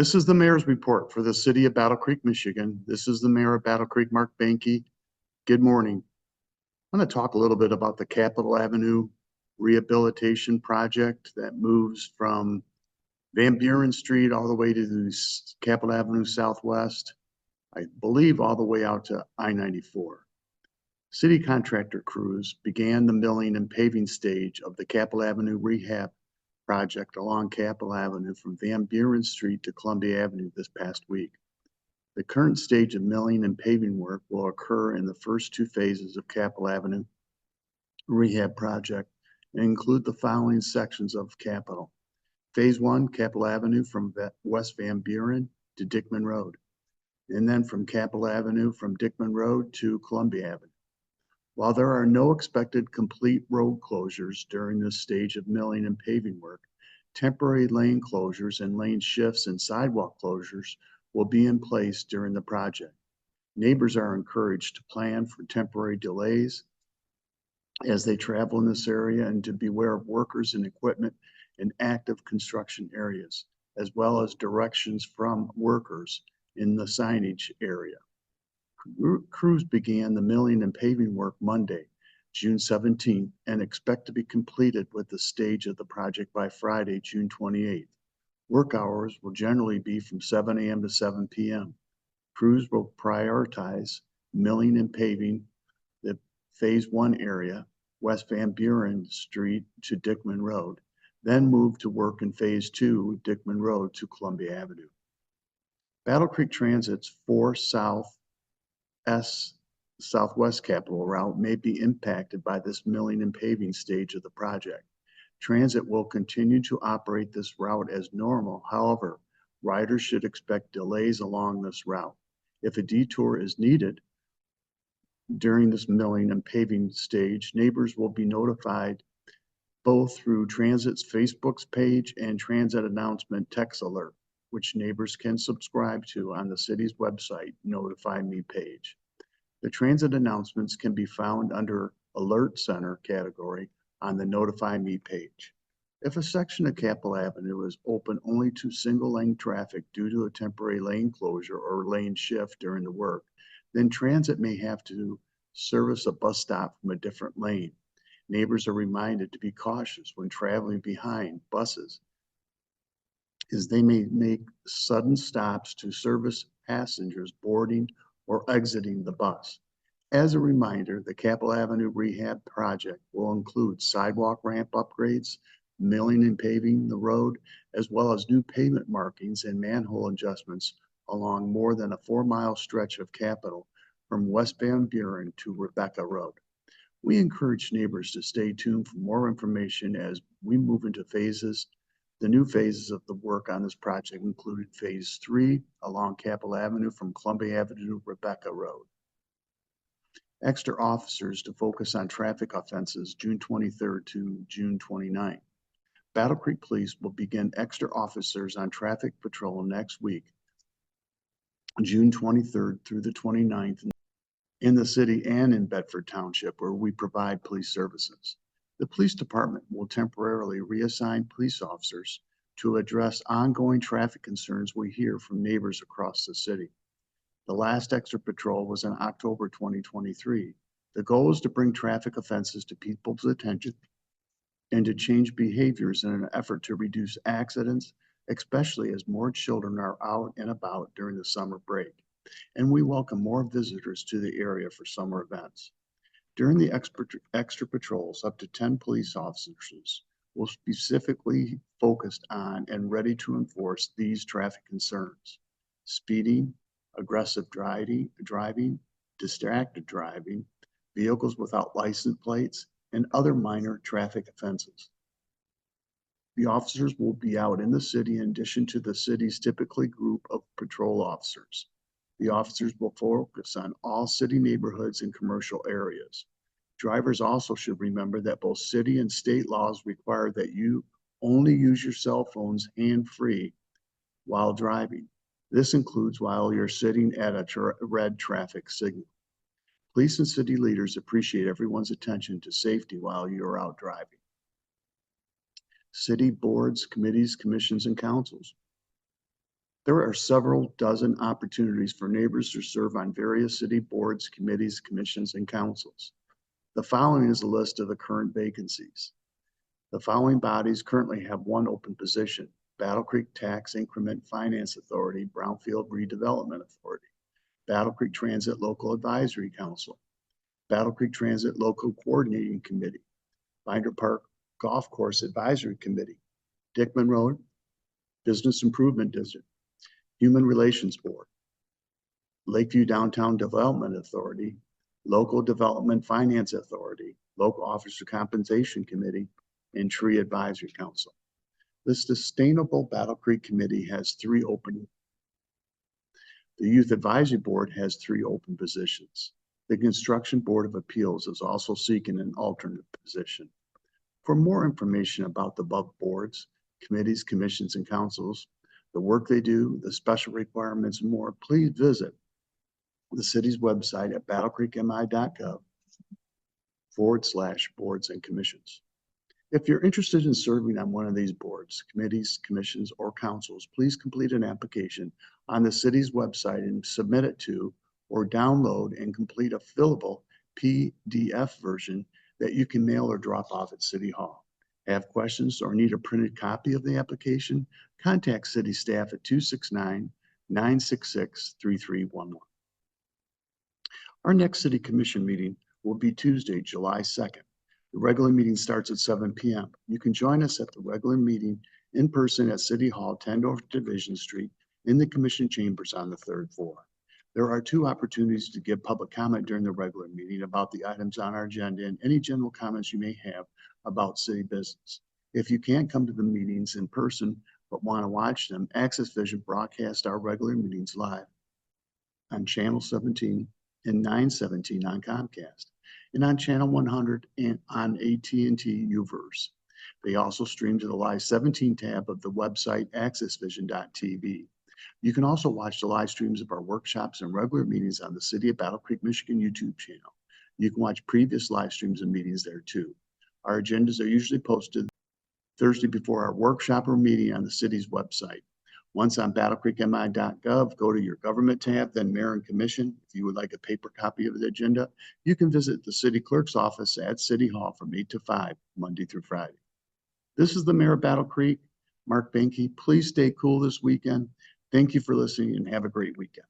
This is the mayor's report for the city of Battle Creek, Michigan. This is the mayor of Battle Creek, Mark Behnke. Good morning. I'm going to talk a little bit about the Capitol Avenue rehabilitation project that moves from Van Buren Street all the way to the Capitol Avenue Southwest, I believe all the way out to I-94. City contractor crews began the milling and paving stage of the Capitol Avenue rehab project along Capitol Avenue from Van Buren Street to Columbia Avenue this past week. The current stage of milling and paving work will occur in the first two phases of Capitol Avenue rehab project and include the following sections of Capitol. Phase 1, Capitol Avenue from West Van Buren to Dickman Road, and then from Capitol Avenue from Dickman Road to Columbia Avenue. While there are no expected complete road closures during this stage of milling and paving work, temporary lane closures and lane shifts and sidewalk closures will be in place during the project. Neighbors are encouraged to plan for temporary delays as they travel in this area and to beware of workers and equipment in active construction areas, as well as directions from workers in the signage area. Crews began the milling and paving work Monday, June 17th, and expect to be completed with the stage of the project by Friday, June 28th. Work hours will generally be from 7 a.m. to 7 p.m. Crews will prioritize milling and paving the Phase 1 area, West Van Buren Street to Dickman Road, then move to work in Phase 2, Dickman Road to Columbia Avenue. Battle Creek Transit's 4 Southwest Capitol route may be impacted by this milling and paving stage of the project. Transit will continue to operate this route as normal. However, riders should expect delays along this route. If a detour is needed during this milling and paving stage, neighbors will be notified both through Transit's Facebook's page and Transit announcement text alert, which neighbors can subscribe to on the city's website, Notify Me page. The transit announcements can be found under Alert Center category on the Notify Me page. If a section of Capitol Avenue is open only to single-lane traffic due to a temporary lane closure or lane shift during the work, then transit may have to service a bus stop from a different lane. Neighbors are reminded to be cautious when traveling behind buses, as they may make sudden stops to service passengers boarding or exiting the bus. As a reminder, the Capitol Avenue rehab project will include sidewalk ramp upgrades, milling and paving the road, as well as new pavement markings and manhole adjustments along more than a 4-mile stretch of Capitol from West Van Buren to Rebecca Road. We encourage neighbors to stay tuned for more information as we move into phases. The new phases of the work on this project included Phase 3 along Capitol Avenue from Columbia Avenue to Rebecca Road. Extra officers to focus on traffic offenses June 23rd to June 29th. Battle Creek Police will begin extra officers on traffic patrol next week, June 23rd through the 29th in the city and in Bedford Township, where we provide police services. The police department will temporarily reassign police officers to address ongoing traffic concerns we hear from neighbors across the city. The last extra patrol was in October 2023. The goal is to bring traffic offenses to people's attention and to change behaviors in an effort to reduce accidents, especially as more children are out and about during the summer break. And we welcome more visitors to the area for summer events. During the extra patrols, up to 10 police officers will specifically focused on and ready to enforce these traffic concerns: speeding, aggressive driving, distracted driving, vehicles without license plates, and other minor traffic offenses. The officers will be out in the city in addition to the city's typically group of patrol officers. The officers will focus on all city neighborhoods and commercial areas. Drivers also should remember that both city and state laws require that you only use your cell phones hand-free while driving. This includes while you're sitting at a red traffic signal. Police and city leaders appreciate everyone's attention to safety while you're out driving. City boards, committees, commissions, and councils There are several dozen opportunities for neighbors to serve on various city boards, committees, commissions, and councils. The following is a list of the current vacancies. The following bodies currently have one open position: Battle Creek Tax Increment Finance Authority, Brownfield Redevelopment Authority, Battle Creek Transit Local Advisory Council, Battle Creek Transit Local Coordinating Committee, Binder Park Golf Course Advisory Committee, Dickman Road Business Improvement District, Human Relations Board, Lakeview Downtown Development Authority, Local Development Finance Authority, Local Officer Compensation Committee, and Tree Advisory Council. The Sustainable Battle Creek Committee has 3 open. The Youth Advisory Board has 3 open positions. The Construction Board of Appeals is also seeking an alternate position. For more information about the above boards, committees, commissions, and councils, the work they do, the special requirements, and more, please visit the city's website at battlecreekmi.gov/boards and commissions. If you're interested in serving on one of these boards, committees, commissions, or councils, please complete an application on the city's website and submit it to, or download and complete a fillable PDF version that you can mail or drop off at City Hall. Have questions or need a printed copy of the application? Contact city staff at 269-966-3311. Our next City Commission meeting will be Tuesday, July 2nd. The regular meeting starts at 7 p.m. You can join us at the regular meeting in person at City Hall, 10 North Division Street, in the Commission chambers on the 3rd floor. There are 2 opportunities to give public comment during the regular meeting about the items on our agenda and any general comments you may have about city business. If you can't come to the meetings in person but want to watch them, Access Vision broadcasts our regular meetings live on Channel 17 and 917 on Comcast, and on Channel 100 and on AT&T Uverse. They also stream to the Live 17 tab of the website accessvision.tv. You can also watch the live streams of our workshops and regular meetings on the City of Battle Creek, Michigan YouTube channel. You can watch previous live streams and meetings there too. Our agendas are usually posted Thursday before our workshop or meeting on the city's website. Once on battlecreekmi.gov, go to your government tab, then Mayor and Commission. If you would like a paper copy of the agenda, you can visit the city clerk's office at City Hall from 8 to 5, Monday through Friday. This is the Mayor of Battle Creek, Mark Behnke. Please stay cool this weekend. Thank you for listening and have a great weekend.